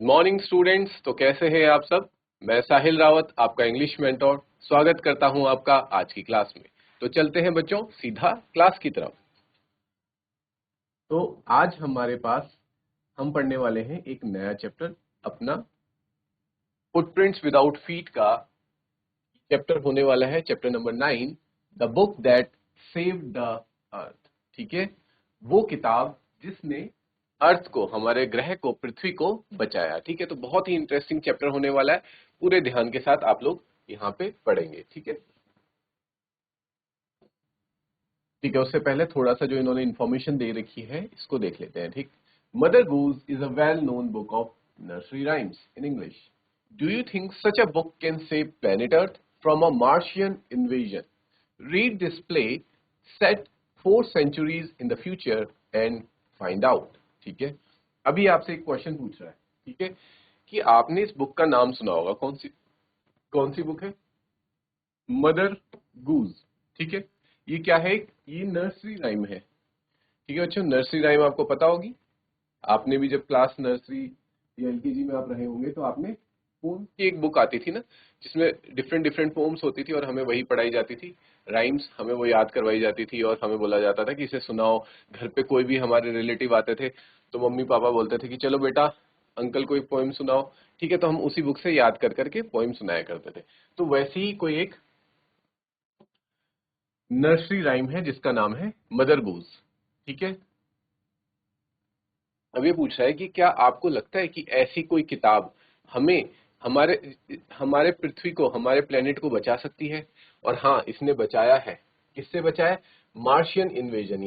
Good morning students. तो कैसे हैं आप सब। मैं साहिल रावत, आपका इंग्लिश मेंटोर, स्वागत करता हूं आपका आज की क्लास में। तो चलते हैं बच्चों सीधा क्लास की तरफ। तो आज हमारे पास हम पढ़ने वाले हैं एक नया चैप्टर, अपना फुटप्रिंट्स विदाउट फीट का चैप्टर होने वाला है, chapter number 9, the book that saved the earth. ठीक है, वो किताब जिसने अर्थ को, हमारे ग्रह को, पृथ्वी को बचाया। ठीक है, तो बहुत ही इंटरेस्टिंग चैप्टर होने वाला है। पूरे ध्यान के साथ आप लोग यहाँ पे पढ़ेंगे। ठीक है, ठीक है। उससे पहले थोड़ा सा जो इन्होंने इन्फॉर्मेशन दे रखी है इसको देख लेते हैं। ठीक, mother goose is a well known book of nursery rhymes in English. Do you think such a book can save planet earth from a Martian invasion? Read this play set 4 centuries in the future and find out। ठीक है, अभी आपसे एक question पूछ रहा है, ठीक है, कि आपने इस बुक का नाम सुना होगा। कौन सी बुक है? मदर गूज। ठीक है, ये क्या है? ये नर्सरी राइम है। ठीक है बच्चों, नर्सरी राइम आपको पता होगी। आपने भी जब क्लास नर्सरी या एलकेजी में आप रहे होंगे तो आपने पोम्स की एक बुक आती थी ना, जिसमें डिफरेंट डिफरेंट पोम्स होती थी और हमें वही पढ़ाई जाती थी। राइम्स हमें वो याद करवाई जाती थी और हमें बोला जाता था कि इसे सुनाओ। घर पे कोई भी हमारे रिलेटिव आते थे तो मम्मी पापा बोलते थे कि चलो बेटा अंकल को एक पोएम सुनाओ। ठीक है, तो हम उसी बुक से याद कर करके पोएम सुनाया करते थे। तो वैसे ही कोई एक नर्सरी राइम है जिसका नाम है मदर गूज। ठीक है, अब ये पूछ रहा है कि क्या आपको लगता है कि ऐसी कोई किताब हमें हमारे हमारे पृथ्वी को, हमारे प्लेनेट को बचा सकती है? और हाँ, इसने बचाया है। किससे बचाया? मार्शियन इन्वेजन,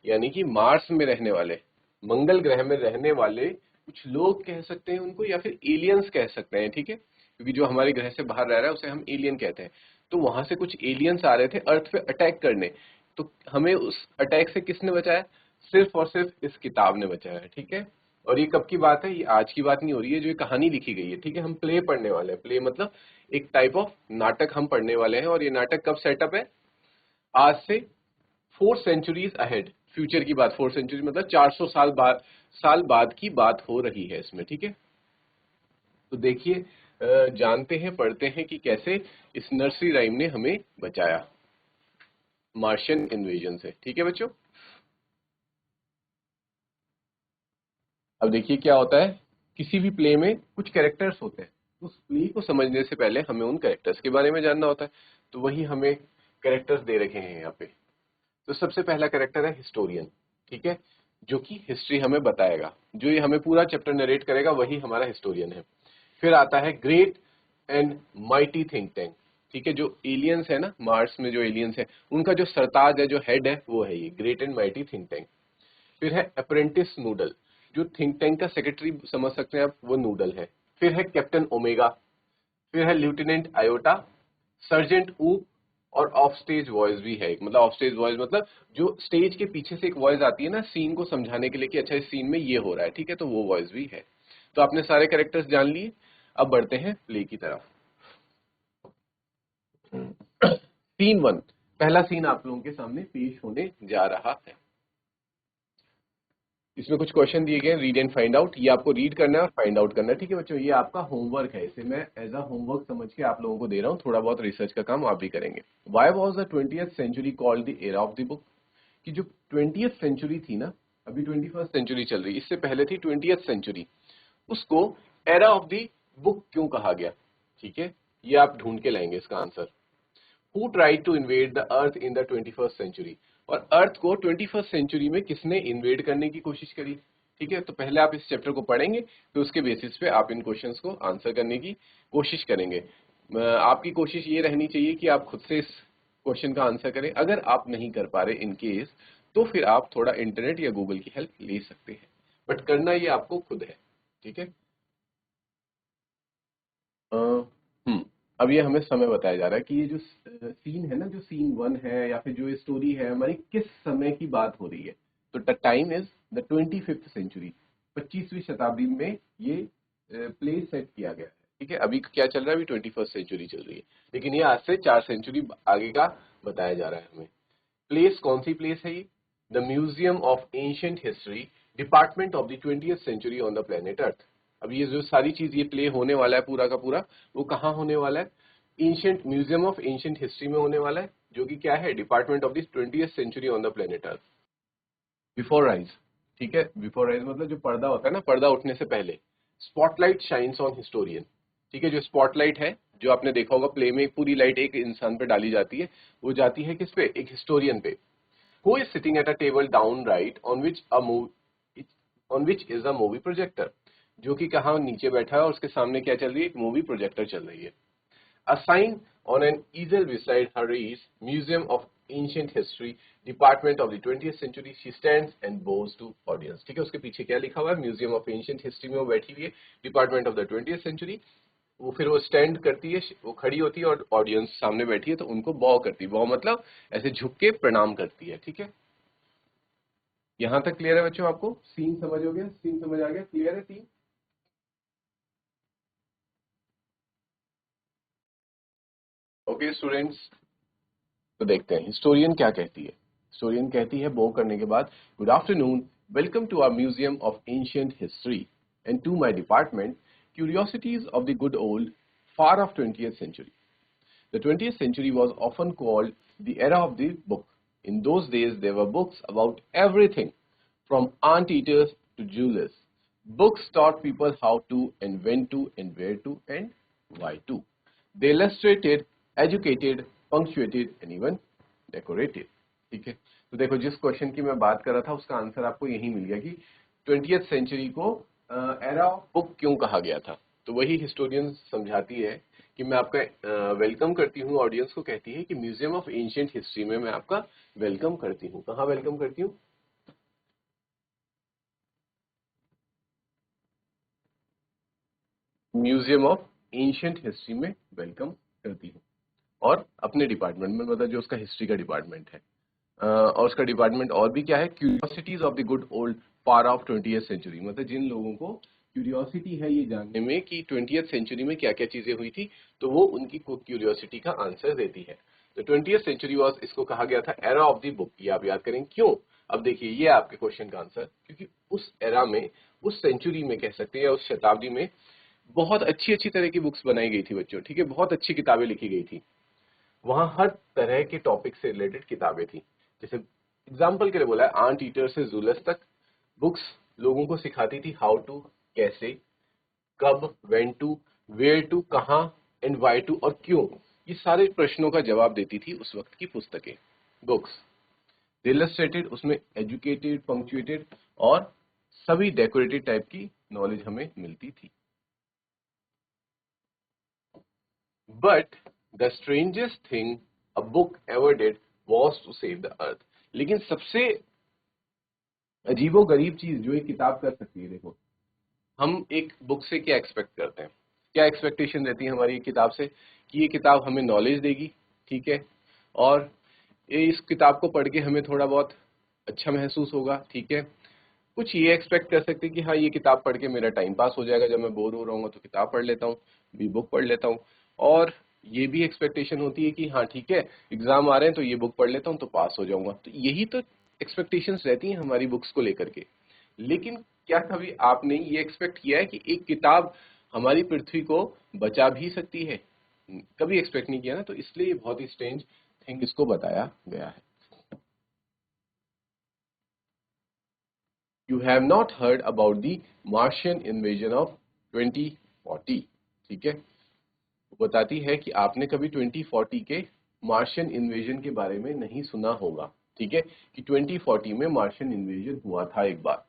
यानी कि मार्स में रहने वाले, मंगल ग्रह में रहने वाले कुछ लोग कह सकते हैं उनको, या फिर एलियंस कह सकते हैं। ठीक है, क्योंकि जो हमारे ग्रह से बाहर रह रहा है उसे हम एलियन कहते हैं। तो वहां से कुछ एलियंस आ रहे थे अर्थ पे अटैक करने। तो हमें उस अटैक से किसने बचाया? सिर्फ और सिर्फ इस किताब ने बचाया है। ठीक है, और ये कब की बात है? ये आज की बात नहीं हो रही है, जो ये कहानी लिखी गई है। ठीक है, हम प्ले पढ़ने वाले हैं। प्ले मतलब एक टाइप ऑफ नाटक हम पढ़ने वाले हैं। और ये नाटक कब सेटअप है? आज से 4 सेंचुरीज अहेड, फ्यूचर की बात। 4 सेंचुरी मतलब 400 साल बाद की बात हो रही है इसमें। ठीक है, तो देखिए, जानते हैं, पढ़ते हैं कि कैसे इस नर्सरी राइम ने हमें बचाया मार्शियन इन्वेजन से। ठीक है बच्चों, अब देखिए क्या होता है, किसी भी प्ले में कुछ कैरेक्टर्स होते हैं। उस प्ले को समझने से पहले हमें उन कैरेक्टर्स के बारे में जानना होता है। तो वही हमें कैरेक्टर्स दे रखे हैं यहाँ पे। तो सबसे पहला कैरेक्टर है हिस्टोरियन। ठीक है, जो कि हिस्ट्री हमें बताएगा, जो ये हमें पूरा चैप्टर नरेट करेगा, वही हमारा हिस्टोरियन है। फिर आता है great and mighty think tank. ठीक है, जो एलियंस है ना, मार्स में जो एलियंस है उनका जो सरताज है, जो हेड है, वो है ये great and mighty think tank. फिर है अप्रेंटिस नूडल, जो थिंक टैंक का सेक्रेटरी समझ सकते हैं आप, वो नूडल है। फिर है कैप्टन ओमेगा। फिर है लेफ्टिनेंट आयोटा, सर्जेंट ऊप, और ऑफ स्टेज वॉइस भी है एक। मतलब ऑफ स्टेज वॉइस मतलब जो स्टेज के पीछे से एक वॉइस आती है ना, सीन को समझाने के लिए कि अच्छा इस सीन में ये हो रहा है। ठीक है, तो वो वॉइस भी है। तो आपने सारे कैरेक्टर्स जान लिए। अब बढ़ते हैं प्ले की तरफ। सीन 1, पहला सीन आप लोगों के सामने पेश होने जा रहा है। इसमें कुछ क्वेश्चन दिए गए, रीड एंड फाइंड आउट। ये आपको रीड करना है और फाइंड आउट करना है। ठीक है बच्चों, ये आपका होमवर्क है। इसे मैं एज अ होमवर्क समझ के आप लोगों को दे रहा हूँ। थोड़ा बहुत रिसर्च का काम आप भी करेंगे। Why was the 20th century called the era of the book? कि जो 20th सेंचुरी थी ना, अभी 21st सेंचुरी चल रही, इससे पहले थी 20th सेंचुरी, उसको एरा ऑफ द बुक क्यों कहा गया? ठीक है, ये आप ढूंढ के लाएंगे इसका answer. Who tried to invade the earth in the 21st century? और अर्थ को 21st सेंचुरी में किसने इन्वेड करने की कोशिश करी? ठीक है, तो पहले आप इस चैप्टर को पढ़ेंगे, तो उसके बेसिस पे आप इन क्वेश्चंस को आंसर करने की कोशिश करेंगे। आपकी कोशिश ये रहनी चाहिए कि आप खुद से इस क्वेश्चन का आंसर करें। अगर आप नहीं कर पा रहे इन केस, तो फिर आप थोड़ा इंटरनेट या गूगल की हेल्प ले सकते हैं, बट करना ये आपको खुद है। ठीक है, अ, अब ये हमें समय बताया जा रहा है कि ये जो सीन है ना, जो सीन 1 है या फिर जो स्टोरी है हमारी, किस समय की बात हो रही है। तो the time is the 25th century, 25वीं शताब्दी में ये प्ले सेट किया गया है। ठीक है, अभी क्या चल रहा है? अभी 21st सेंचुरी चल रही है, लेकिन ये आज से 4 सेंचुरी आगे का बताया जा रहा है हमें। प्लेस कौन सी प्लेस है ये? The museum of ancient history, department of the 20th century on the planet earth. अब ये जो सारी चीज ये प्ले होने वाला है पूरा का पूरा, वो कहाँ होने वाला है? Ancient museum of ancient history में होने वाला है, जो कि क्या है? Department of the 20th century on the planet earth. Before rise, ठीक है, बिफोर राइज मतलब जो पर्दा होता है ना, पर्दा उठने से पहले। स्पॉटलाइट शाइन्स ऑन हिस्टोरियन, ठीक है, जो स्पॉटलाइट है, जो आपने देखा होगा प्ले में, एक पूरी लाइट एक इंसान पे डाली जाती है, वो जाती है किस पे? एक हिस्टोरियन पे। Who is sitting at a table down right on which is a movie projector, जो कि कहाँ नीचे बैठा है और उसके सामने क्या चल रही है? एक मूवी प्रोजेक्टर चल रही है। A sign on an easel beside her is Museum of Ancient History, Department of the 20th Century. She stands and bows to audience. ठीक है, उसके पीछे क्या लिखा हुआ है? म्यूजियम ऑफ एंशिएंट हिस्ट्री में वो बैठी हुई है, department of the 20th century. वो फिर वो स्टैंड करती है, वो खड़ी होती है और ऑडियंस सामने बैठी है तो उनको बॉव करती है। बॉव मतलब ऐसे झुक के प्रणाम करती है। ठीक है, यहां तक क्लियर है बच्चों? आपको सीन समझ हो गया? सीन समझ आ गया? क्लियर है सीन? ओके स्टूडेंट्स, तो देखते हैं हिस्टोरियन क्या कहती है। हिस्टोरियन कहती है बो करने के बाद, good afternoon, welcome to our museum of ancient history and to my department, curiosities of the good old far of 20th century. The 20th century was often called the era of the book. In those days, there were books about everything, from anteaters to jewelers. Books taught people how to and when to and where to and why to. They illustrated, educated, punctuated and even decorated. ठीक है, तो देखो जिस question की मैं बात कर रहा था उसका आंसर आपको यही मिल गया कि 20th सेंचुरी को एरा ऑफ बुक क्यों कहा गया था। तो वही हिस्टोरियन समझाती है कि मैं आपका वेलकम करती हूँ, ऑडियंस को कहती है कि म्यूजियम ऑफ एंशिएंट हिस्ट्री में मैं आपका वेलकम करती हूँ। कहाँ वेलकम करती हूँ? म्यूजियम ऑफ एंशिएंट हिस्ट्री में वेलकम करती हूँ। और अपने डिपार्टमेंट में, मतलब जो उसका हिस्ट्री का डिपार्टमेंट है, और उसका डिपार्टमेंट और भी क्या है? Curiosities of the good old par of 20th century, मतलब जिन लोगों को क्यूरियोसिटी है ये जानने में कि 20th सेंचुरी में क्या क्या चीजें हुई थी, तो वो उनकी क्यूरियोसिटी का आंसर देती है। तो 20th सेंचुरी वॉज, इसको कहा गया था एरा ऑफ द बुक। ये आप याद करें क्यों? अब देखिए ये आपके क्वेश्चन का आंसर, क्योंकि उस एरा में, उस सेंचुरी में कह सकते हैं, या उस शताब्दी में बहुत अच्छी अच्छी तरह की बुक्स बनाई गई थी बच्चों। ठीक है, बहुत अच्छी किताबें लिखी गई थी। वहां हर तरह के टॉपिक से रिलेटेड किताबें थी। जैसे एग्जाम्पल के लिए बोला है, आंट ईटर से जूलस तक बुक्स लोगों को सिखाती थी हाउ टू, कैसे, कब, व्हेन टू, वेयर टू, कहाँ, एंड वाई टू, और क्यों। ये सारे प्रश्नों का जवाब देती थी उस वक्त की पुस्तकें, बुक्स। इलस्ट्रेटेड, उसमें एजुकेटेड, पंक्चुएटेड और सभी डेकोरेटेड टाइप की नॉलेज हमें मिलती थी। But the strangest thing a book ever did was to save the earth. लेकिन सबसे अजीबो गरीब चीज जो एक किताब कर सकती है, देखो हम एक बुक से क्या एक्सपेक्ट करते हैं, क्या एक्सपेक्टेशन रहती है हमारी किताब से? कि ये किताब हमें नॉलेज देगी, ठीक है, और ये इस किताब को पढ़ के हमें थोड़ा बहुत अच्छा महसूस होगा, ठीक है। कुछ ये एक्सपेक्ट कर सकते हैं कि हाँ ये किताब पढ़ के मेरा टाइम पास हो जाएगा, जब मैं बोर हो रहा हूँ तो किताब पढ़ लेता हूँ, भी बुक पढ़ लेता हूँ। और ये भी एक्सपेक्टेशन होती है कि हाँ ठीक है, एग्जाम आ रहे हैं तो ये बुक पढ़ लेता हूँ तो पास हो जाऊंगा। तो यही तो एक्सपेक्टेशंस रहती हैं हमारी बुक्स को लेकर के। लेकिन क्या कभी आपने ये एक्सपेक्ट किया है कि एक किताब हमारी पृथ्वी को बचा भी सकती है? कभी एक्सपेक्ट नहीं किया ना, तो इसलिए ये बहुत ही स्ट्रेंज थिंग इसको बताया गया है। You have not heard about the Martian invasion of 2040, ठीक है, वो बताती है कि आपने कभी 2040 के मार्शियन इन्वेजन के बारे में नहीं सुना होगा, ठीक है, कि 2040 में मार्शियन इन्वेजन हुआ था एक बार।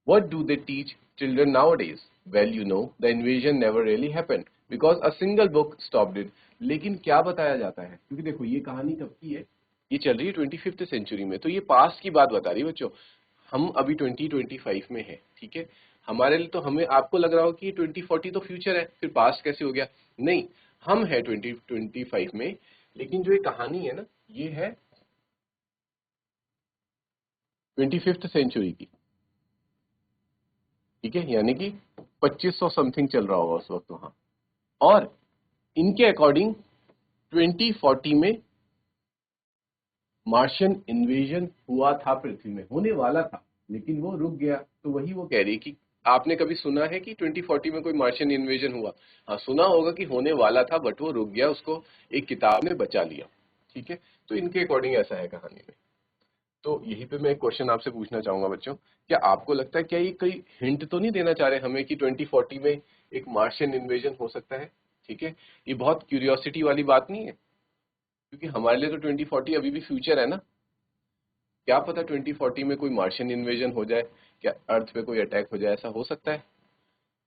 What do they teach children nowadays? Well, you know, the invasion never really happened because a single book stopped it. लेकिन क्या बताया जाता है? क्योंकि देखो ये कहानी कब की है? ये चल रही है 25th सेंचुरी में, तो ये पास्ट की बात बता रही है बच्चों। हम अभी 2025 में है, ठीक है। हमारे लिए तो, हमें, आपको लग रहा हो कि 2040 तो फ्यूचर है, फिर पास्ट कैसे हो गया? नहीं, हम है 2025 में, लेकिन जो ये कहानी है ना, ये है 25th सेंचुरी की, ठीक है, यानी कि 2500 समथिंग चल रहा होगा उस वक्त वहां। और इनके अकॉर्डिंग 2040 में मार्शियन इन्वेजन हुआ था, पृथ्वी में होने वाला था, लेकिन वो रुक गया। तो वही वो कह रही है कि आपने कभी सुना है कि 2040 में कोई मार्शियन इन्वेजन हुआ? हाँ, सुना होगा कि होने वाला था बट वो रुक गया, उसको एक किताब ने बचा लिया। ठीक है, तो इनके अकॉर्डिंग ऐसा है कहानी में। तो यहीं पे मैं एक क्वेश्चन आपसे पूछना चाहूंगा बच्चों, क्या आपको लगता है क्या ये कोई हिंट तो नहीं देना चाह रहे हमें कि 2040 में एक मार्शियन इन्वेजन हो सकता है? ठीक है, ये बहुत क्यूरियोसिटी वाली बात नहीं है, क्योंकि हमारे लिए तो 2040 अभी भी फ्यूचर है ना। क्या पता 2040 में कोई मार्शियन इन्वेजन हो जाए, क्या अर्थ पे कोई अटैक हो जाए, ऐसा हो सकता है।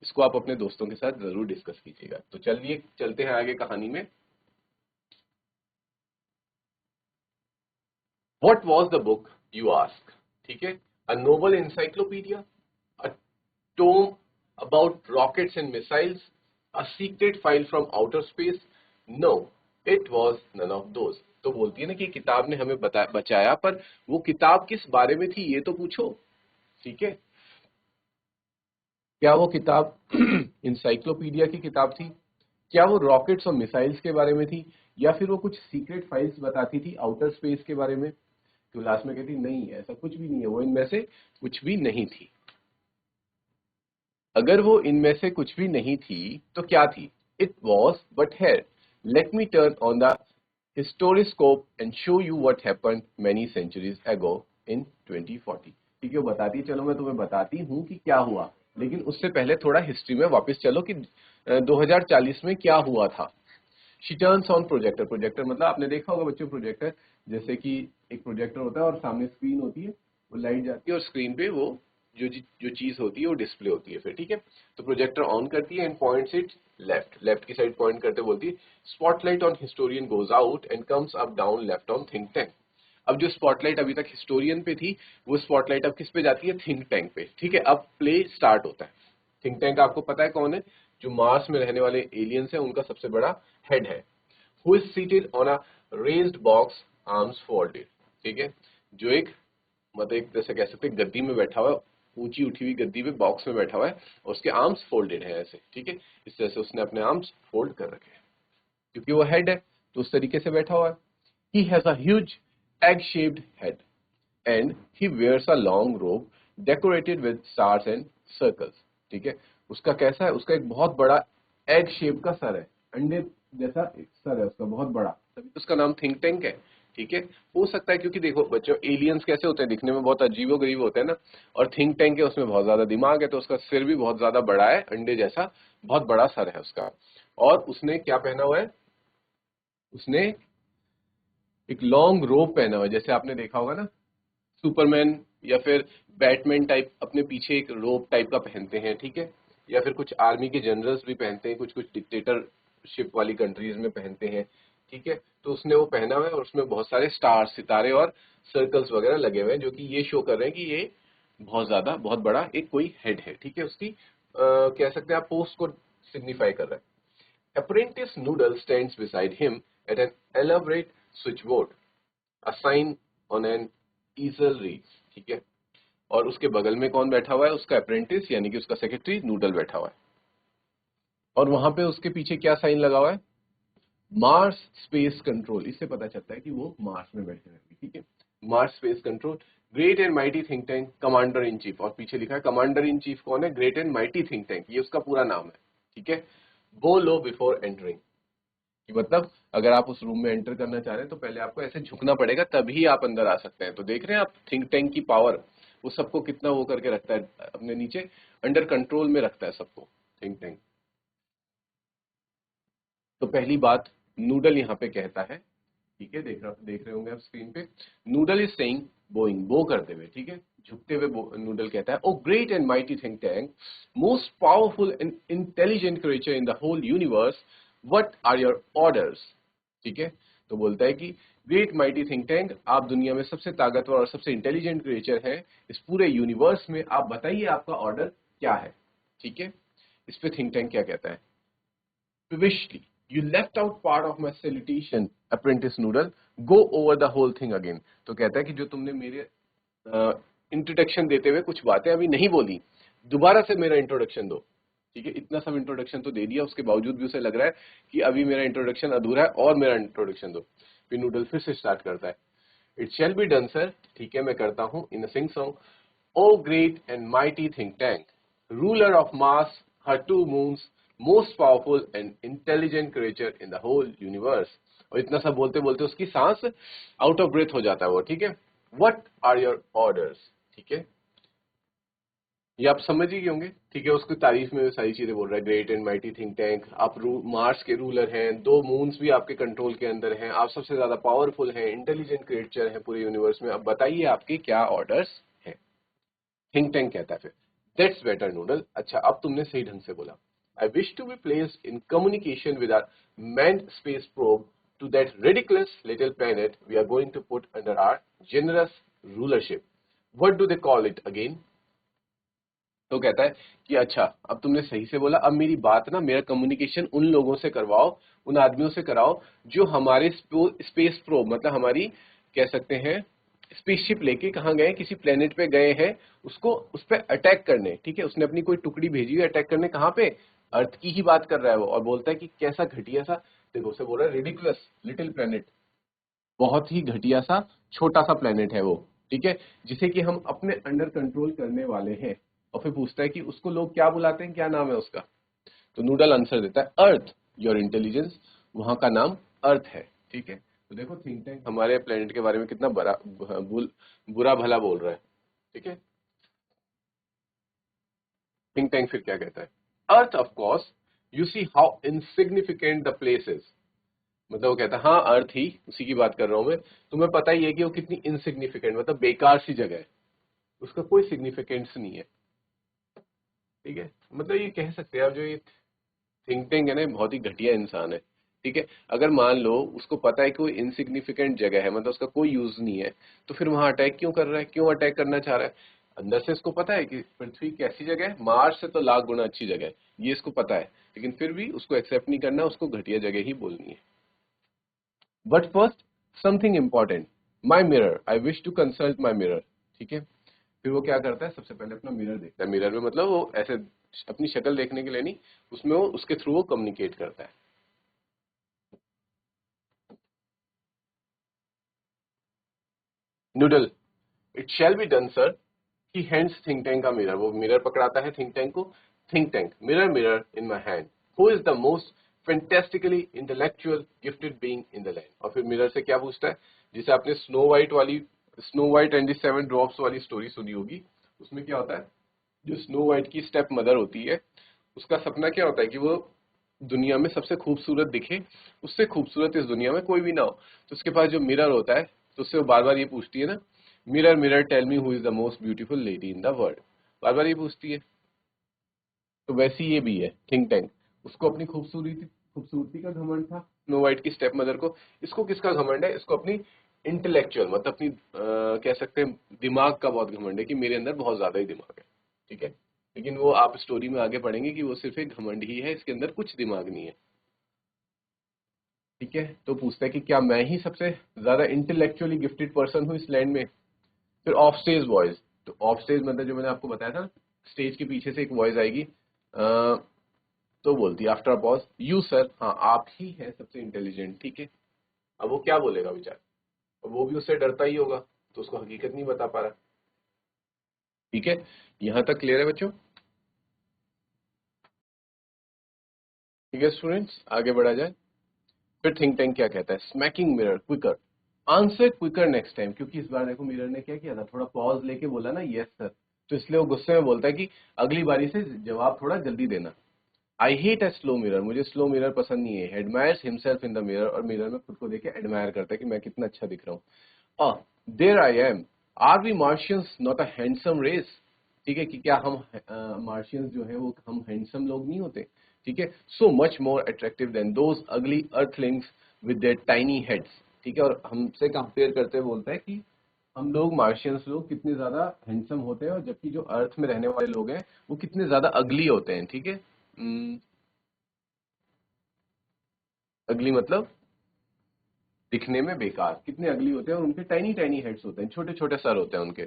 इसको आप अपने दोस्तों के साथ जरूर डिस्कस कीजिएगा। तो चलिए चलते हैं आगे कहानी में। What was the book you ask? ठीक है, अ Nobel encyclopedia, a tome about rockets and missiles, a secret file from outer space? No, it was none of those. तो बोलती है ना कि किताब ने हमें बचाया, पर वो किताब किस बारे में थी ये तो पूछो। ठीक है, क्या वो किताब इंसाइक्लोपीडिया की किताब थी? क्या वो रॉकेट्स और मिसाइल्स के बारे में थी? या फिर वो कुछ सीक्रेट फाइल्स बताती थी आउटर स्पेस के बारे में? तो लास्ट में कहती नहीं, ऐसा कुछ भी नहीं है, वो इनमें से कुछ भी नहीं थी। अगर वो इनमें से कुछ भी नहीं थी तो क्या थी? It was but here, let me turn on the historiscope and show you what happened many centuries ago in 2040। ठीक है, वो बताती है, चलो मैं तुम्हें बताती हूँ कि क्या हुआ, लेकिन उससे पहले थोड़ा हिस्ट्री में वापस चलो कि 2040 में क्या हुआ था। She turns on projector. Projector मतलब आपने देखा होगा बच्चों, प्रोजेक्टर जैसे कि एक प्रोजेक्टर होता है और सामने स्क्रीन होती है, वो लाइट जाती है और स्क्रीन पे वो जो चीज होती है वो डिस्प्ले होती है फिर। ठीक है, तो प्रोजेक्टर ऑन करती है and points it left, left की साइड पॉइंट करते बोलती है spotlight on historian goes out and comes up down left on think tank. अब जो स्पॉटलाइट अभी तक हिस्टोरियन पे थी, वो स्पॉटलाइट अब किस पे जाती है? थिंक टैंक पे। ठीक है, अब प्ले स्टार्ट होता है। थिंक टैंक आपको पता है कौन है? जो मार्स में रहने वाले एलियंस है उनका सबसे बड़ा हेड है। who is seated on a raised box, arms folded। ठीक है, जो एक मतलब एक जैसे कह सकते हैं गद्दी में बैठा हुआ है, ऊंची उठी हुई गद्दी में बॉक्स में बैठा हुआ है और उसके आर्म्स फोल्डेड हैं ऐसे। ठीक है, इस तरह से उसने अपने आर्म्स फोल्ड कर रखे हैं, क्योंकि वो हेड है तो उस तरीके से बैठा हुआ है। He has a huge egg shaped head and he wears a long robe decorated with stars and circles। ठीक है, उसका कैसा है? उसका एक बहुत बड़ा एग शेप का सर है, अंडे जैसा एक सर है उसका, बहुत बड़ा, तभी तो उसका नाम थिंक टैंक है। ठीक है, हो सकता है क्योंकि देखो बच्चों, एलियंस कैसे होते हैं? दिखने में बहुत अजीबो गरीब होते हैं ना, और थिंक टैंक है उसमें बहुत ज्यादा दिमाग है, तो उसका सिर भी बहुत ज्यादा बड़ा है, अंडे जैसा बहुत बड़ा सर है उसका। और उसने क्या पहना हुआ है? उसने एक लॉन्ग रोब पहना हुआ है, जैसे आपने देखा होगा ना सुपरमैन या फिर बैटमैन टाइप अपने पीछे एक रोब टाइप का पहनते हैं। ठीक है, या फिर कुछ आर्मी के जनरल्स भी पहनते हैं, कुछ कुछ डिक्टेटरशिप वाली कंट्रीज में पहनते हैं। ठीक है, तो उसने वो पहना हुआ है और उसमें बहुत सारे स्टार, सितारे और सर्कल्स वगैरह लगे हुए हैं, जो कि ये शो कर रहे हैं कि ये बहुत ज्यादा बहुत बड़ा एक कोई हेड है। ठीक है, उसकी कह सकते हैं आप पोस्ट को सिग्निफाई कर रहा है। Apprentice Noodle stands beside him at an elaborate switchboard. A sign on an easel reads। ठीक है, और उसके बगल में कौन बैठा हुआ है? उसका अप्रेंटिस यानी कि उसका सेक्रेटरी नूडल बैठा हुआ है। और वहां पे उसके पीछे क्या साइन लगा हुआ है? Mars space control. इससे पता चलता है कि वो मार्स में बैठे रहेंगे। ठीक है, Mars space control, great and mighty think tank, commander in chief. और पीछे लिखा है कमांडर इन चीफ कौन है? Great and mighty think tank, ये उसका पूरा नाम है। ठीक है, गो लो बिफोर एंटरिंग, कि मतलब अगर आप उस रूम में एंटर करना चाह रहे हैं तो पहले आपको ऐसे झुकना पड़ेगा, तभी आप अंदर आ सकते हैं। तो देख रहे हैं आप थिंक टैंक की पावर, वो सबको कितना वो करके रखता है अपने नीचे, अंडर कंट्रोल में रखता है सबको थिंक टैंक। तो पहली बात नूडल यहाँ पे कहता है, ठीक है, देख रहे होंगे आप स्क्रीन पे, नूडल इज सेइंग, बोइंग, बो करते हुए, ठीक है, झुकते हुए नूडल कहता है, oh great and mighty think tank, most powerful and intelligent creature in the whole universe, what are your orders? ठीक है, तो बोलता है कि ग्रेट माइटी थिंक टैंक, आप दुनिया में सबसे ताकतवर और सबसे इंटेलिजेंट क्रिएचर हैं इस पूरे यूनिवर्स में, आप बताइए आपका ऑर्डर क्या है? ठीक है, इस पे थिंक टैंक क्या कहता है? Previously, you left out part of my salutation, apprentice Noodle. Go over the whole thing again. तो कहता है कि जो तुमने मेरे इंट्रोडक्शन देते हुए कुछ बातें अभी नहीं बोली, दोबारा से मेरा इंट्रोडक्शन दो। ठीक है, इतना सब इंट्रोडक्शन तो दे दिया, उसके बावजूद भी उसे लग रहा है कि अभी मेरा इंट्रोडक्शन अधूरा है, और मेरा इंट्रोडक्शन दो। फिर नूडल फिर से स्टार्ट करता है, it shall be done sir. ठीक है, मैं करता हूं in a sing song. Oh great and mighty think tank, ruler of Mars, her two moons, most powerful and intelligent creature in the whole universe. और इतना सब बोलते बोलते उसकी सांस आउट ऑफ ब्रेथ हो जाता है वो, ठीक है. What are your orders? ठीक है, ये आप समझ ही गए होंगे, ठीक है. उसकी तारीफ में सारी चीजें बोल रहा है. Great and mighty think tank, आप मार्स के रूलर हैं, 2 मून्स भी आपके कंट्रोल के अंदर हैं, आप सबसे ज्यादा पावरफुल हैं, इंटेलिजेंट क्रिएचर हैं पूरे यूनिवर्स में. अब बताइए आपके क्या ऑर्डर्स हैं. थिंक टैंक कहता है फिर, दैट्स बेटर नूडल. अच्छा, अब तुमने सही ढंग से बोला. I wish to be placed in communication with our manned space probe to that ridiculous little planet we are going to put under our generous rulership. What do they call it again? तो कहता है कि अच्छा, अब तुमने सही से बोला, अब मेरी बात ना, मेरा कम्युनिकेशन उन लोगों से करवाओ, उन आदमियों से कराओ जो हमारे स्पेस प्रोब, मतलब हमारी, कह सकते हैं, स्पेसशिप लेके कहाँ गए, किसी प्लेनेट पे गए हैं, उसको उस पर अटैक करने. ठीक है, उसने अपनी कोई टुकड़ी भेजी है अटैक करने. कहाँ पे? अर्थ की ही बात कर रहा है वो, और बोलता है कि कैसा घटिया सा, देखो उसे बोल रहा है रिडिकुलस लिटिल प्लेनेट, बहुत ही घटिया सा छोटा सा प्लेनेट है वो, ठीक है, जिसे कि हम अपने अंडर कंट्रोल करने वाले हैं. और फिर पूछता है कि उसको लोग क्या बुलाते हैं, क्या नाम है उसका. तो नूडल आंसर देता है अर्थ, योर इंटेलिजेंस, वहां का नाम अर्थ है. ठीक है, तो देखो थिंक टैंक हमारे प्लेनेट के बारे में कितना बुरा भला बोल रहा है. ठीक है, थिंक टैंक फिर क्या कहता है, Earth of course, you see how insignificant the place is. मतलब वो कहता है हाँ, अर्थ ही, उसी की बात कर रहा हूं मैं. तुम्हें पता ही है कि वो कितनी इनसिग्निफिकेंट, मतलब बेकार सी जगह है, उसका कोई सिग्निफिकेंस नहीं है. ठीक है, मतलब ये कह सकते हैं आप, जो ये थिंक टैंक है ना, बहुत ही घटिया इंसान है. ठीक है, अगर मान लो उसको पता है कि कोई इनसिग्निफिकेंट जगह है, मतलब उसका कोई यूज नहीं है, तो फिर वहां अटैक क्यों कर रहा है, क्यों अटैक करना चाह रहा है. अंदर से इसको पता है कि पृथ्वी कैसी जगह है, मार्स से तो लाख गुना अच्छी जगह है, ये इसको पता है, लेकिन फिर भी उसको एक्सेप्ट नहीं करना, उसको घटिया जगह ही बोलनी है. But first something important, my mirror, I wish to consult my mirror. ठीक है, फिर वो क्या करता है, सबसे पहले अपना मिरर देखता है. मिरर में मतलब वो ऐसे अपनी शक्ल देखने के लिए नहीं, उसमें वो उसके थ्रू वो कम्युनिकेट करता है. Noodle, it shall be done sir. He hands think tank का मिरर, वो मिरर पकड़ाता है थिंक टैंक को. Think tank, mirror mirror in my hand, who is the most fantastically intellectual gifted being in the land. और फिर mirror से क्या पूछता है, जिसे आपने स्नो वाइट वाली, snow white and the 7 drops वाली स्टोरी सुनी होगी, उसमें क्या होता है, जो स्नो वाइट की स्टेप मदर होती है, उसका सपना क्या होता है कि वो दुनिया में सबसे खूबसूरत दिखे, उससे खूबसूरत इस दुनिया में कोई भी ना हो. तो उसके पास जो मिरर होता है, तो उससे वो बार बार ये पूछती है ना, mirror mirror tell me who is the most beautiful lady in the world, बार बार ये पूछती है. तो वैसी ये भी है थिंक टैंक, उसको अपनी खूबसूरती खूबसूरती का घमंड था स्नो वाइट की स्टेप मदर को. इसको किसका घमंड है, इसको अपनी इंटेलेक्चुअल, मतलब अपनी कह सकते हैं दिमाग का बहुत घमंड है, कि मेरे अंदर बहुत ज्यादा ही दिमाग है. ठीक है, लेकिन वो आप स्टोरी में आगे पढ़ेंगे कि वो सिर्फ एक घमंड ही है, इसके अंदर कुछ दिमाग नहीं है. ठीक है, तो पूछता है कि क्या मैं ही सबसे ज्यादा इंटेलेक्चुअली गिफ्टेड पर्सन हूँ इस लैंड में. फिर ऑफ स्टेज वॉइस, तो ऑफ स्टेज मतलब जो मैंने आपको बताया था, स्टेज के पीछे से एक वॉइस आएगी, तो बोलती है after a pause, you sir, हाँ आप ही हैं सबसे इंटेलिजेंट. ठीक है, अब वो क्या बोलेगा बेचारा, वो भी उससे डरता ही होगा, तो उसको हकीकत नहीं बता पा रहा. ठीक है, यहां तक क्लियर है बच्चों. ठीक है स्टूडेंट्स, आगे बढ़ा जाए. फिर थिंक टैंक क्या कहता है, smacking mirror quicker, answer quicker next time. क्योंकि इस बार देखो मिरर ने क्या किया था, थोड़ा पॉज लेके बोला ना यस सर, तो इसलिए वो गुस्से में बोलता है कि अगली बारी से जवाब थोड़ा जल्दी देना. I hate a slow mirror, मुझे स्लो मिरर पसंद नहीं है. Admires himself in the mirror, और मिरर में खुद को देख के एडमायर करता है कि मैं कितना अच्छा दिख रहा हूँ. There I am, are we Martians not a handsome race. ठीक है, कि क्या हम मार्शियंस जो है वो हम हैंडसम लोग नहीं होते. ठीक है, so much more attractive than those ugly earthlings with their tiny heads. ठीक है, और हमसे कंपेयर करते हुए बोलता है कि हम लोग मार्शियंस लोग कितने ज्यादा हैंडसम होते हैं, और जबकि जो अर्थ में रहने वाले लोग हैं वो कितने ज्यादा अगली होते हैं. ठीक है, अगली मतलब दिखने में बेकार, कितने अगली होते हैं, और उनके टाइनी टाइनी हेड्स होते हैं, छोटे छोटे सर होते हैं उनके.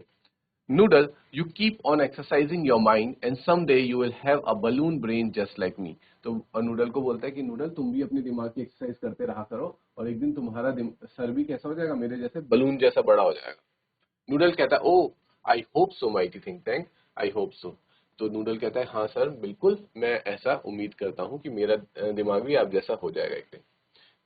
Noodle, you keep on exercising your mind and some day you will have a balloon brain just like me. तो नूडल को बोलता है कि नूडल तुम भी अपने दिमाग की एक्सरसाइज करते रहा करो, और एक दिन तुम्हारा सर भी कैसा हो जाएगा, मेरे जैसे बलून जैसा बड़ा हो जाएगा. नूडल कहता है, oh I hope so mighty think tank, I hope so. तो नूडल कहता है हाँ सर बिल्कुल, मैं ऐसा उम्मीद करता हूँ कि मेरा दिमाग भी आप जैसा हो जाएगा एक दिन।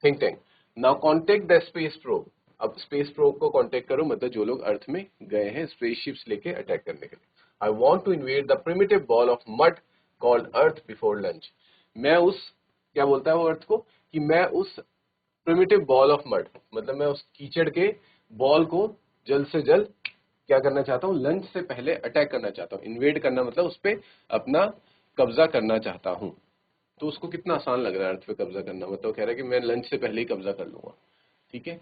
Think tank, now contact the space probe. अब स्पेस प्रोब को कांटेक्ट करो, मतलब जो लोग अर्थ में गए हैं स्पेसशिप्स लेके अटैक करने के लिए। I want to invade the primitive ball of mud called earth before lunch. मैं उस, क्या बोलता है वो अर्थ को, कि मैं उस प्रिमिटिव बॉल ऑफ मड, मतलब मैं उस कीचड़ के बॉल को जल्द से जल्द क्या करना चाहता हूँ, लंच से पहले अटैक करना चाहता हूँ। इन्वेड करना मतलब उस पर अपना कब्जा करना चाहता हूँ। तो उसको कितना आसान लग रहा है अर्थ पे कब्जा करना, मतलब कह रहा है कि मैं लंच से पहले ही कब्जा कर लूंगा। ठीक है।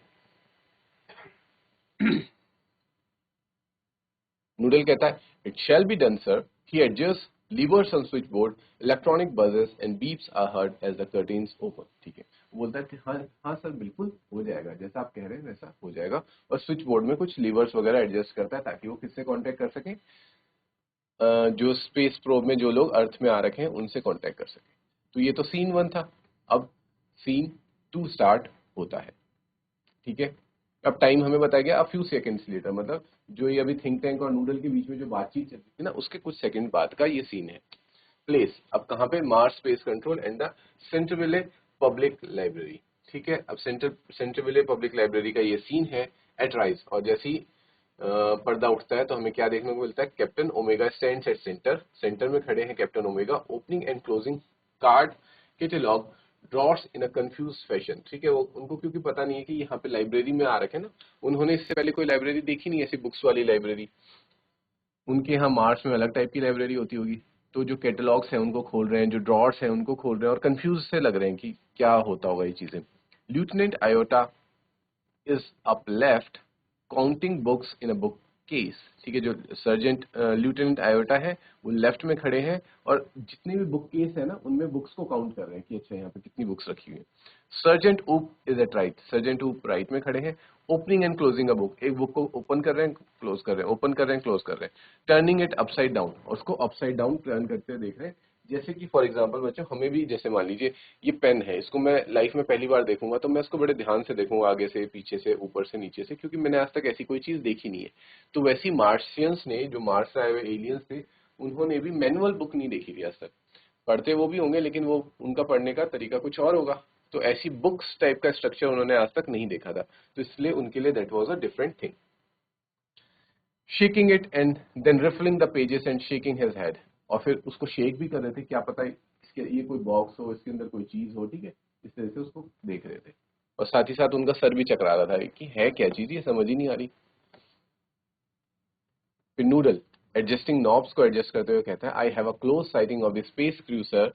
नूडल कहता है it shall be done sir. He adjust levers on switch board, electronic buzzes and beeps are heard as the curtains open. ठीक है, वो बोलता है कि हाँ हाँ सर बिल्कुल हो जाएगा, जैसा आप कह रहे हैं वैसा हो जाएगा। और स्विच बोर्ड में कुछ लीवर्स वगैरह एडजस्ट करता है ताकि वो किससे कांटेक्ट कर सके, जो स्पेस प्रोब में जो लोग अर्थ में आ रखे हैं उनसे कांटेक्ट कर सके। तो ये तो सीन 1 था। अब सीन 2 स्टार्ट होता है। ठीक है, अब टाइम हमें बताया गया अ फ्यू सेकंड्स लेटर, मतलब जो ये अभी थिंक टैंक और नूडल के बीच में जो बातचीत चल रही थी ना, उसके कुछ सेकंड बाद का ये सीन है। प्लेस, अब कहाँ पे, Mars space control and the Centerville Public Library. ठीक है, अब सेंट्रविले पब्लिक लाइब्रेरी का ये सीन है एट राइज। और जैसे ही पर्दा उठता है तो हमें क्या देखने को मिलता है, captain omega stands at centre. Centre में खड़े हैं captain omega, opening and closing card catalogue drawers in a confuse fashion. ठीक है, वो उनको क्योंकि पता नहीं है कि यहाँ पे लाइब्रेरी में आ रखे हैं ना, उन्होंने इससे पहले कोई लाइब्रेरी देखी नहीं ऐसी बुक्स वाली लाइब्रेरी। उनके यहाँ मार्स में अलग टाइप की लाइब्रेरी होती होगी। तो जो कैटलॉग्स हैं उनको खोल रहे हैं, जो ड्रॉर्स हैं उनको खोल रहे हैं और कंफ्यूज से लग रहे हैं कि क्या होता होगा ये चीजें। Lieutenant iota is up left counting books in a book case. ठीक है, जो सर्जेंट ल्यूटेनेंट आयोटा है वो लेफ्ट में खड़े हैं और जितने भी बुक केस है ना उनमें बुक्स को काउंट कर रहे हैं कि अच्छा यहाँ पे कितनी बुक्स रखी हुई है। सर्जेंट ऊप इज एट राइट, सर्जेंट ऊप राइट में खड़े हैं, opening and closing a book, एक बुक को ओपन कर रहे हैं क्लोज कर रहे हैं, ओपन कर रहे हैं क्लोज कर रहे हैं। टर्निंग इट अपसाइड डाउन, उसको अपसाइड डाउन टर्न करते हुए देख रहे हैं। जैसे कि फॉर एग्जांपल बच्चों, हमें भी जैसे मान लीजिए ये पेन है, इसको मैं लाइफ में पहली बार देखूंगा तो मैं इसको बड़े ध्यान से देखूंगा, आगे से पीछे से ऊपर से नीचे से, क्योंकि मैंने आज तक ऐसी कोई चीज देखी नहीं है। तो वैसी मार्शियंस ने, जो मार्स से आए हुए एलियंस थे, उन्होंने भी मैनुअल बुक नहीं देखी थी आज तक। पढ़ते वो भी होंगे लेकिन वो उनका पढ़ने का तरीका कुछ और होगा। तो ऐसी बुक्स टाइप का स्ट्रक्चर उन्होंने आज तक नहीं देखा था, तो इसलिए उनके लिए that was a different thing. Shaking it and then riffling the pages and shaking his head, और फिर उसको शेक भी कर रहे थे, क्या पता इसके ये कोई बॉक्स हो, इसके अंदर कोई चीज हो। ठीक है, इस तरह से उसको देख रहे थे और साथ ही साथ उनका सर भी चकरा रहा था कि है क्या चीज, ये समझ ही नहीं आ रही। फिर नूडल एडजस्टिंग नॉब्स को एडजस्ट करते हुए कहता है I have a close sighting of the space crew sir.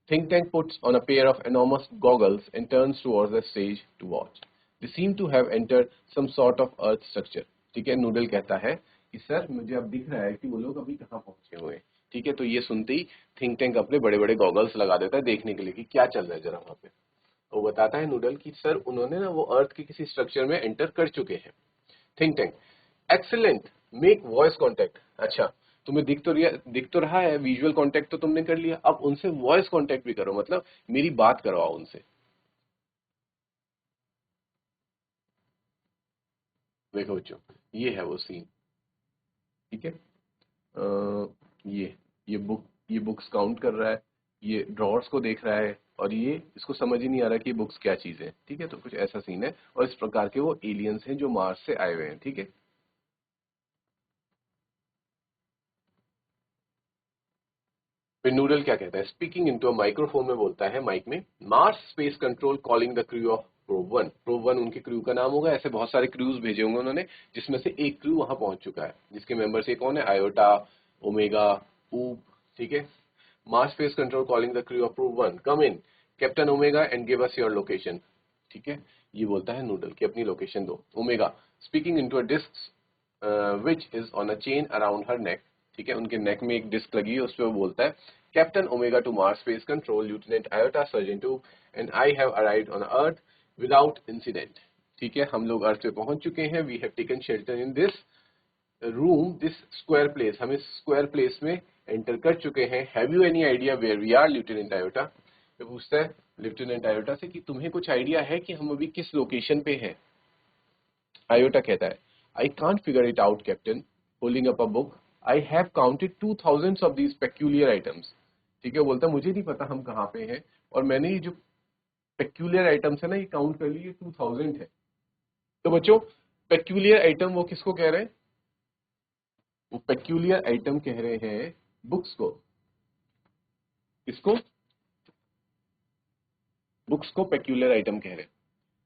Think Tank puts on a pair of enormous goggles and turns towards the stage to watch. They seem to have entered some sort of earth structure. ठीक है, Noodle कहता है कि sir मुझे अब दिख रहा है कि वो लोग अभी कहाँ पहुंचे हुए हैं। ठीक है, तो ये सुनते ही थिंक टैंक अपने बड़े बड़े गॉगल्स लगा देता है देखने के लिए कि क्या चल रहा है जरा वहां पे। वो बताता है नूडल कि सर उन्होंने ना वो अर्थ के किसी स्ट्रक्चर में एंटर कर चुके हैं। Think tank excellent, make voice contact. अच्छा, तुम्हें दिख तो रहा है, विजुअल कांटेक्ट तो तुमने कर लिया, अब उनसे वॉइस कांटेक्ट भी करो, मतलब मेरी बात करवाओ उनसे। देखो बच्चों, ये है वो सीन। ठीक है, ये ये बुक्स काउंट कर रहा है, ये ड्रॉर्स को देख रहा है और ये इसको समझ ही नहीं आ रहा कि ये बुक्स क्या चीज है। ठीक है, तो कुछ ऐसा सीन है और इस प्रकार के वो एलियंस हैं जो मार्स से आए हुए हैं। ठीक है, फिर नूडल क्या कहता है, स्पीकिंग इनटू अ माइक्रोफोन में बोलता है माइक में, Mars space control calling the crew of probe 1। Probe 1 उनके क्रू का नाम होगा, ऐसे बहुत सारे क्रूज भेजे होंगे उन्होंने, जिसमें से एक क्रू वहां पहुंच चुका है, जिसके मेंबर्स ये कौन है, आयोटा, ओमेगा, ऊप। ठीक है, Mars space control calling the crew of probe 1, come in captain omega and give us your location. ठीक है, ये बोलता है नूडल की अपनी लोकेशन दो। Omega speaking into a disc which is on a chain around her neck. ठीक है, उनके नेक में एक डिस्क लगी है, उस पर वो बोलता है captain Omega to Mars space control, lieutenant Iota sergeant two and I have arrived on Earth without incident. ठीक है, हम लोग अर्थ पे पहुंच चुके हैं, we have taken shelter in this room, this square place, हम इस स्क्वायर प्लेस में एंटर कर चुके हैं। Have you any idea where we are, lieutenant Iota. ये पूछता है लेफ्टिनेंट आयोटा से कि तुम्हें कुछ आइडिया है कि हम अभी किस लोकेशन पे हैं। आयोटा कहता है I can't figure it out captain, holding up a book. I have counted 2000 of these peculiar items. ठीक है, बोलता है मुझे नहीं पता हम कहाँ पे हैं, और मैंने ये जो पेक्यूलियर आइटम्स है ना, ये काउंट कर लिए 2000 है। तो बच्चों पेक्यूलियर आइटम वो किसको कह रहे हैं? वो पेक्यूलियर आइटम कह रहे हैं बुक्स को। किसको? बुक्स को पेक्यूलियर आइटम कह रहे हैं।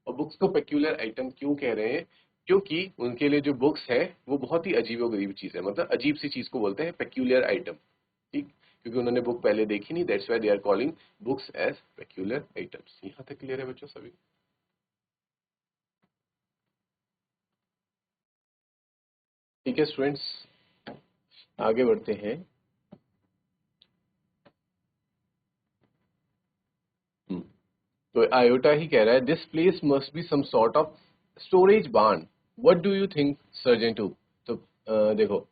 और बुक्स को पेक्यूलियर आइटम क्यों कह रहे हैं? क्योंकि उनके लिए जो बुक्स है वो बहुत ही अजीबोगरीब चीज है, मतलब अजीब सी चीज को बोलते हैं पेक्यूलियर आइटम। ठीक, क्योंकि उन्होंने बुक पहले देखी नहीं, that's why they are calling books as peculiar items. यहां तक क्लियर है बच्चों सभी? ठीक है स्टूडेंट्स, आगे बढ़ते हैं। तो आयोटा ही कह रहा है this place must be some sort of storage barn, what do you think sergeant two? तो देखो,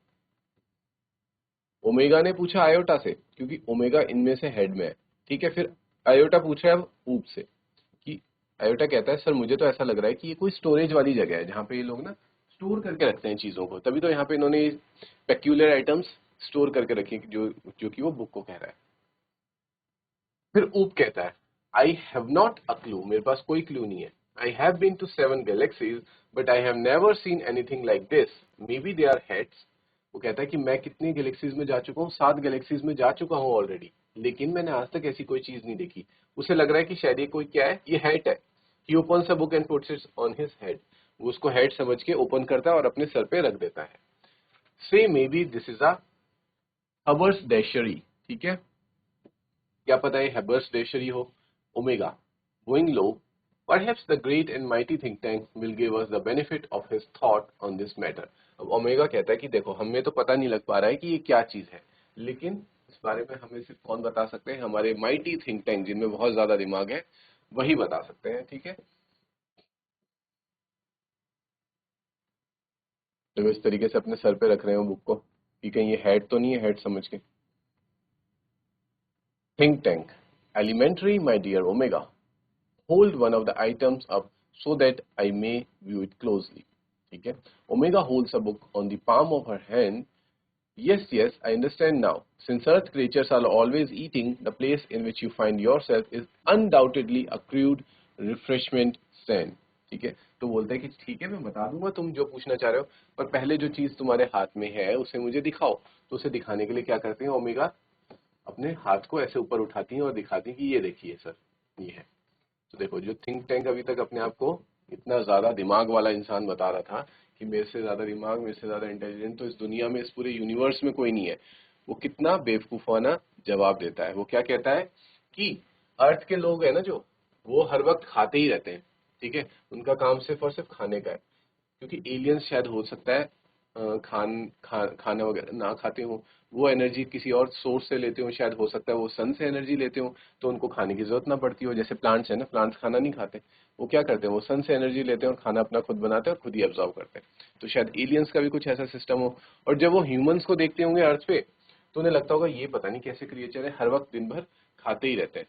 ओमेगा ने पूछा आयोटा से, क्योंकि ओमेगा इनमें से हेड में है। ठीक है, फिर आयोटा पूछ रहा है ऊप से कि आयोटा कहता है सर मुझे तो ऐसा लग रहा है कि ये कोई स्टोरेज वाली जगह है जहाँ पे ये लोग ना स्टोर करके रखते हैं चीजों को, तभी तो यहाँ पे इन्होंने पेक्यूलर आइटम्स स्टोर करके रखी, जो जो कि वो बुक को कह रहा है। फिर ऊप कहता है I have not a clue, मेरे पास कोई क्लू नहीं है। I have been to 7 galaxies but I have never seen anything like this, maybe they are heads. वो कहता है कि मैं कितनी गैलेक्सीज में जा चुका हूँ, 7 गैलेक्सीज में जा चुका हूँ ऑलरेडी, लेकिन मैंने आज तक ऐसी कोई चीज नहीं देखी। उसे लग रहा है कि शायद ये कोई क्या है, ये हेड है। He opens a book and puts it on his head. वो उसको हेड समझ के ओपन करता है और अपने सर पे रख देता है। Say maybe this is a haberdashery. ठीक है, क्या पता है हबर्स डैशरी हो। Omega going low, perhaps the great and mighty think tank will give us the benefit of his thought on this matter। अब omega कहता है कि देखो हमें तो पता नहीं लग पा रहा है कि ये क्या चीज है, लेकिन इस बारे में हमें सिर्फ कौन बता सकते हैं? हमारे माइटी थिंक टैंक जिनमें बहुत ज्यादा दिमाग है, वही बता सकते हैं। ठीक है, तो इस तरीके से अपने सर पे रख रहे हो बुक को कि कहीं ये हेड तो नहीं है, हेड समझ के। Think Tank elementary my dear Omega, hold one of the items up so that I may view it closely। ठीक है, Omega holds a book on the palm of her hand। Yes, yes, I understand now। Since Earth creatures are always eating, the place in which you find yourself is undoubtedly a crude refreshment stand। ठीक है, तो बोलते हैं कि ठीक है मैं बता दूंगा तुम जो पूछना चाह रहे हो, पर पहले जो चीज तुम्हारे हाथ में है उसे मुझे दिखाओ। तो उसे दिखाने के लिए क्या करते हैं ओमेगा, अपने हाथ को ऐसे ऊपर उठाती हैं और दिखाती हैं कि ये देखिए सर, ये है। तो देखो, जो थिंक टैंक अभी तक अपने आप को इतना ज्यादा दिमाग वाला इंसान बता रहा था कि मेरे से ज्यादा दिमाग, मेरे से ज्यादा इंटेलिजेंट तो इस दुनिया में, इस पूरे यूनिवर्स में कोई नहीं है, वो कितना बेवकूफाना जवाब देता है। वो क्या कहता है कि अर्थ के लोग है ना जो, वो हर वक्त खाते ही रहते हैं। ठीक है, उनका काम सिर्फ और सिर्फ खाने का है। क्योंकि एलियंस शायद हो सकता है खाना वगैरह ना खाते हो, वो एनर्जी किसी और सोर्स से लेते हो, शायद हो सकता है वो सन से एनर्जी लेते हो, तो उनको खाने की जरूरत ना पड़ती हो। जैसे प्लांट्स है ना, प्लांट्स खाना नहीं खाते, वो क्या करते हैं, वो सन से एनर्जी लेते हैं और खाना अपना खुद बनाते हैं और खुद ही एब्जॉर्व करते हैं। तो शायद एलियंस का भी कुछ ऐसा सिस्टम हो। और जब वो ह्यूमंस को देखते होंगे अर्थ पे, तो उन्हें लगता होगा ये पता नहीं कैसे क्रिएचर है, हर वक्त दिन भर खाते ही रहते हैं।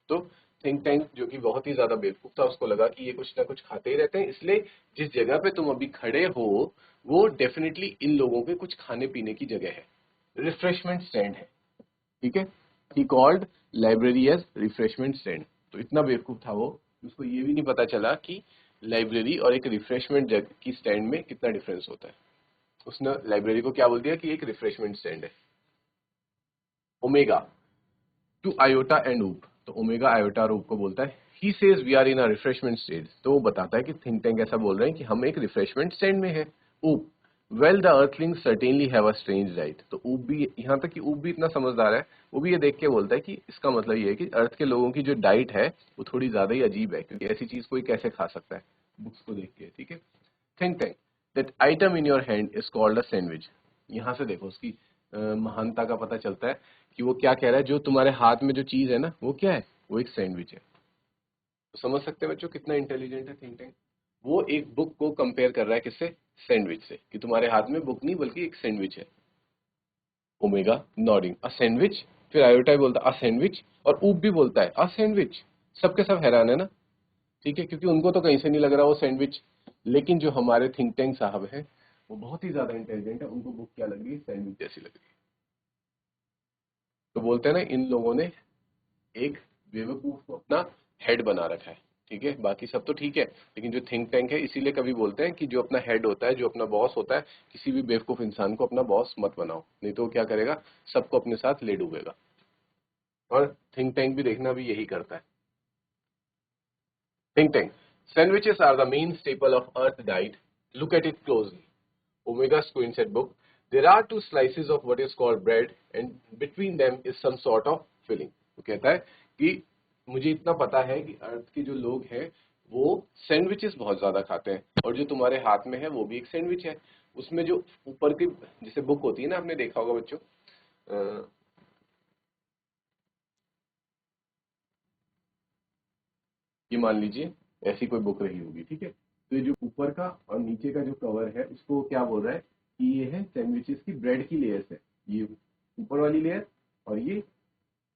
तो थिंक टैंक जो कि बहुत ही ज्यादा बेवकूफ था, उसको लगा कि ये कुछ ना कुछ खाते ही रहते हैं, इसलिए जिस जगह पे तुम अभी खड़े हो वो डेफिनेटली इन लोगों के कुछ खाने पीने की जगह है, रिफ्रेशमेंट स्टैंड है। ठीक है, he called library as refreshment stand. तो इतना बेवकूफ था वो, उसको ये भी नहीं पता चला कि लाइब्रेरी और एक रिफ्रेशमेंट जगह की स्टैंड में कितना डिफरेंस होता है। उसने लाइब्रेरी को क्या बोल दिया कि एक रिफ्रेशमेंट स्टैंड है। Omega to Iota and Oop, तो ओमेगा आयोटा और ऊप को बोलता है he says we are in a refreshment stage. तो वो बताता है कि थिंक टैंक ऐसा बोल रहे हैं कि हम एक रिफ्रेशमेंट स्टैंड में है। Oop well the earthling certainly have a strange right. तो ऊप भी, यहाँ तक कि ऊप भी इतना समझदार है, वो भी ये देख के बोलता है कि इसका मतलब ये है कि अर्थ के लोगों की जो डाइट है वो थोड़ी ज्यादा ही अजीब है, क्योंकि ऐसी चीज कोई कैसे खा सकता है बुक्स को देख के। ठीक है, think tank that item in your hand is called a sandwich. यहाँ से देखो उसकी महानता का पता चलता है कि वो क्या कह रहा है, जो तुम्हारे हाथ में जो चीज है ना वो क्या है, वो एक सैंडविच है। तो समझ सकते हैं बच्चों कितना इंटेलिजेंट है थिंक टैंक। वो एक बुक को कंपेयर कर रहा है किससे, सैंडविच से, कि तुम्हारे हाथ में बुक नहीं बल्कि एक सैंडविच है। ओमेगा नॉडिंग अ सैंडविच, फिर आयोटा भी बोलता है अ सैंडविच, और ऊप भी बोलता है अ सैंडविच। सबके सब हैरान है ना। ठीक है, क्योंकि उनको तो कहीं से नहीं लग रहा वो सैंडविच, लेकिन जो हमारे थिंक टैंक साहब हैं वो बहुत ही ज्यादा इंटेलिजेंट है, उनको बुक क्या लग रही है, सैंडविच जैसी लग रही है। तो बोलते हैं ना, इन लोगों ने एक बेवकूफ को अपना हेड बना रखा है, ठीक है। बाकी सब तो ठीक है, लेकिन जो थिंक टैंक है, इसीलिए कभी बोलते हैं कि जो अपना हेड होता है, जो अपना बॉस होता है, किसी भी बेवकूफ इंसान को अपना बॉस मत बनाओ, नहीं तो वो क्या करेगा, सबको अपने साथ ले डूबेगा। और थिंक टैंक भी देखना भी यही करता है। Think tank, sandwiches are the main staple of Earth diet. Look at it closely. Omega Squint said book. There are two slices of what is called bread, and between them is some sort of filling. वो कहता है कि मुझे इतना पता है कि अर्थ के जो लोग हैं वो सैंडविचेस बहुत ज्यादा खाते हैं, और जो तुम्हारे हाथ में है वो भी एक सैंडविच है। उसमें जो ऊपर की जैसे बुक होती है ना, आपने देखा होगा बच्चों, ये मान लीजिए ऐसी कोई बुक रही होगी, ठीक है। तो ये जो ऊपर का और नीचे का जो कवर है, उसको क्या बोल रहा है कि ये है सैंडविचेस की ब्रेड की लेयर्स है, ये ऊपर वाली लेयर और ये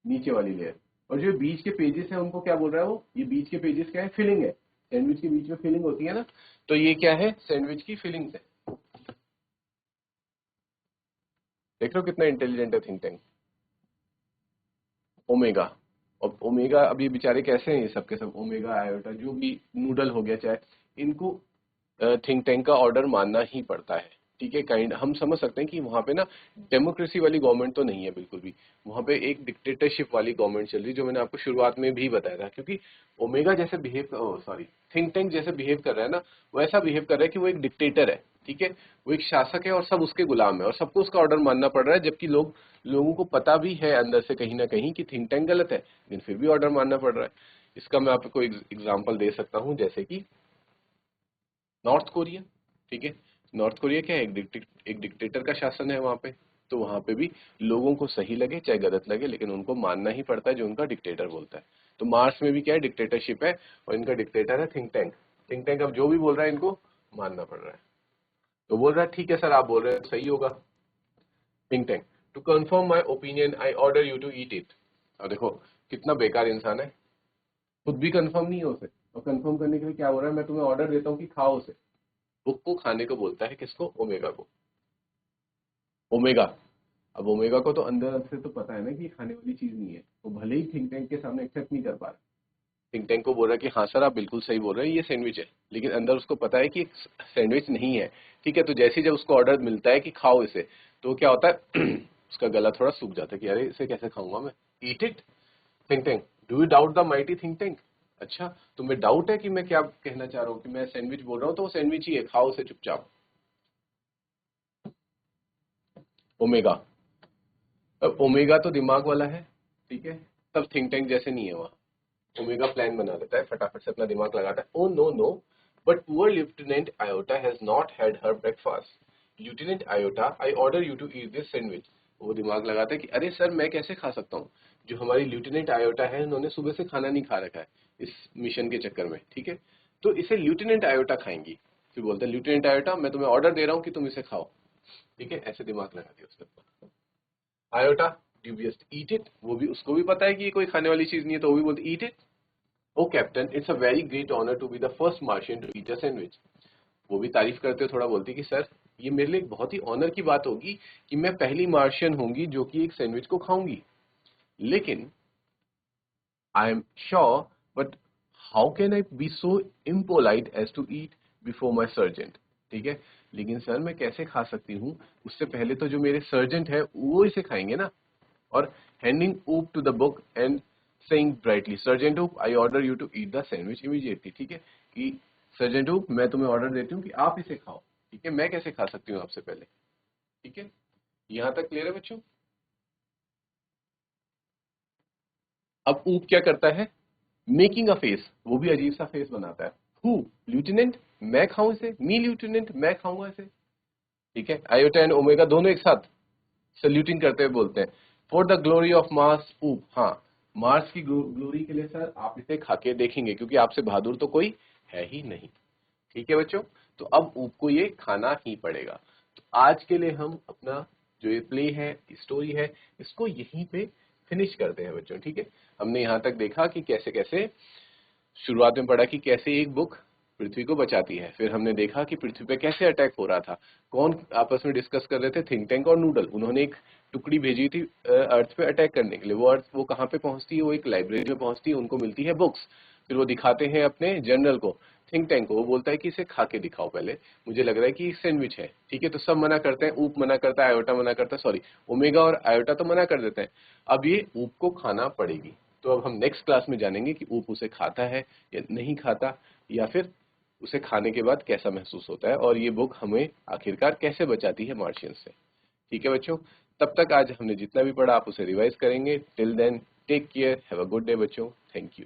नीचे वाली लेयर। और जो बीच के पेजेस है उनको क्या बोल रहा है वो, ये बीच के पेजेस क्या है, फिलिंग है। सैंडविच के बीच में फिलिंग होती है ना, तो ये क्या है, सैंडविच की फिलिंग है। देख रहे हो कितना इंटेलिजेंट है थिंक टैंक। ओमेगा, और ओमेगा, अब ये बेचारे कैसे हैं, ये सब के सब ओमेगा आयोटा जो भी नूडल हो गया चाहे, इनको थिंक टैंक का ऑर्डर मानना ही पड़ता है, ठीक है। काइंड हम समझ सकते हैं कि वहां पे ना डेमोक्रेसी वाली गवर्नमेंट तो नहीं है बिल्कुल भी, वहां पे एक डिक्टेटरशिप वाली गवर्नमेंट चल रही है, जो मैंने आपको शुरुआत में भी बताया था। क्योंकि ओमेगा जैसे बिहेव, सॉरी, थिंक टैंक जैसे बिहेव कर रहा है ना, वो ऐसा बिहेव कर रहा है कि वो एक डिक्टेटर है, ठीक है। वो एक शासक है और सब उसके गुलाम है, और सबको उसका ऑर्डर मानना पड़ रहा है, जबकि लोगों को पता भी है अंदर से कहीं ना कहीं कि थिंक टैंक गलत है, लेकिन फिर भी ऑर्डर मानना पड़ रहा है। इसका मैं आपको एग्जाम्पल दे सकता हूँ, जैसे कि नॉर्थ कोरिया, ठीक है। नॉर्थ कोरिया क्या है, एक डिक्टेटर का शासन है वहां पे। तो वहां पे भी लोगों को सही लगे चाहे गलत लगे, लेकिन उनको मानना ही पड़ता है जो उनका डिक्टेटर बोलता है। तो मार्स में भी क्या है, डिक्टेटरशिप है, और इनका डिक्टेटर है थिंक टैंक। थिंक टैंक अब जो भी बोल रहा है इनको मानना पड़ रहा है। तो बोल रहा है ठीक है सर, आप बोल रहे हैं सही होगा। Think Tank, to confirm my opinion I order you to eat it. अब देखो कितना बेकार इंसान है, खुद भी कंफर्म नहीं है उसे, और कंफर्म करने के लिए क्या हो रहा है, मैं तुम्हें ऑर्डर देता हूँ कि खाओ उसे। बुक को खाने को बोलता है, किसको, ओमेगा को। ओमेगा, अब ओमेगा को तो अंदर से तो पता है ना कि ये खाने वाली चीज नहीं है, वो भले ही थिंक टैंक के सामने एक्सेप्ट नहीं कर पा रहा। थिंक टैंक को बोल रहा है कि हाँ सर आप बिल्कुल सही बोल रहे हैं, ये सैंडविच है, लेकिन अंदर उसको पता है कि सैंडविच नहीं है, ठीक है। तो जैसे ही जब उसको ऑर्डर मिलता है कि खाओ इसे, तो क्या होता है उसका गला थोड़ा सूख जाता है कि अरे इसे कैसे खाऊंगा मैं, eat it. Think tank, do you doubt the mighty think tank. अच्छा, तुम्हें डाउट है कि मैं क्या कहना चाह रहा हूँ, कि मैं सैंडविच बोल रहा हूँ तो वो सैंडविच ही है, खाओ उसे चुपचाप। ओमेगा, अब ओमेगा तो दिमाग वाला है, ठीक है, तब थिंक टैंक जैसे नहीं है वहां। ओमेगा प्लान बना लेता है, फटाफट से अपना दिमाग लगाता है। Oh no no, but poor lieutenant Iota has not had her breakfast. Lieutenant Iota, I order you to eat this sandwich. वो दिमाग लगाता है कि अरे सर मैं कैसे खा सकता हूँ, जो हमारी लेफ्टिनेंट आयोटा है उन्होंने सुबह से खाना नहीं खा रखा है इस मिशन के चक्कर में, ठीक है। तो इसे लेफ्टिनेंट आयोटा खाएंगी। फिर बोलते हैं लेफ्टिनेंट आयोटा मैं तुम्हें ऑर्डर दे रहा हूँ कि तुम इसे खाओ, ठीक है, ऐसे दिमाग लगा दिया उसने। Iota, do just eat it, वो भी, उसको भी पता है कि ये कोई खाने वाली चीज नहीं है, तो वो भी बोलती eat it. Oh captain, it's a very great honour to be the first Martian to eat a sandwich. वो भी तारीफ करते हुए थोड़ा बोलती कि सर ये मेरे लिए एक बहुत ही ऑनर की बात होगी कि मैं पहली मार्शियन होंगी जो कि एक सैंडविच को खाऊंगी, लेकिन I am sure, but how can I be so impolite as to eat before my sergeant, ठीक है। लेकिन सर मैं कैसे खा सकती हूँ, उससे पहले तो जो मेरे सर्जेंट है वो इसे खाएंगे ना। और handing Oop to the book and saying brightly, Sergeant Oop, I order you to eat the sandwich immediately, ठीक है, कि सर्जेंट Oop मैं तुम्हें ऑर्डर देती हूँ कि आप इसे खाओ, ठीक है, मैं कैसे खा सकती हूँ आपसे पहले, ठीक है। यहां तक क्लियर है बच्चों। अब ऊप क्या करता है, मेकिंग अ फेस, वो भी अजीब सा फेस बनाता है। हु, ल्यूटेनेंट, मैं खाऊं इसे, मी ल्यूटेनेंट, मैं खाऊंगा इसे, ठीक है। आयोटा एंड ओमेगा दोनों एक साथ सल्यूटिंग करते हुए बोलते हैं, for the glory of Mars ऊप, हाँ मार्स की ग्लोरी के लिए सर आप इसे खा के देखेंगे, क्योंकि आपसे बहादुर तो कोई है ही नहीं, ठीक है बच्चों। तो अब ऊप को ये खाना ही पड़ेगा। तो आज के लिए हम अपना जो ये प्ले है, स्टोरी है, इसको यहीं पे फिनिश करते हैं बच्चों, ठीक है। हमने यहाँ तक देखा कि कैसे कैसे शुरुआत में पढ़ा कि कैसे एक बुक पृथ्वी को बचाती है। फिर हमने देखा कि पृथ्वी पे कैसे अटैक हो रहा था, कौन आपस में डिस्कस कर रहे थे, थिंक टैंक और नूडल। उन्होंने एक टुकड़ी भेजी थी अर्थ पे अटैक करने के लिए। वो कहाँ पे पहुंचती है, वो एक लाइब्रेरी में पहुंचती है, उनको मिलती है बुक्स। फिर वो दिखाते हैं अपने जनरल को, थिंक टैंक को। वो बोलता है कि इसे खा के दिखाओ पहले, मुझे लग रहा है कि सैंडविच है। ठीक है, तो सब मना करते हैं, ऊप मना करता है, आयोटा मना करता है, सॉरी ओमेगा और आयोटा तो मना कर देते हैं। अब ये ऊप को खाना पड़ेगी। तो अब हम नेक्स्ट क्लास में जानेंगे कि ऊप उसे खाता है या नहीं खाता, या फिर उसे खाने के बाद कैसा महसूस होता है, और ये बुक हमें आखिरकार कैसे बचाती है मार्शियंस से। ठीक है बच्चों, तब तक आज हमने जितना भी पढ़ा आप उसे रिवाइज करेंगे। Till then take care, have a good day बच्चों, थैंक यू।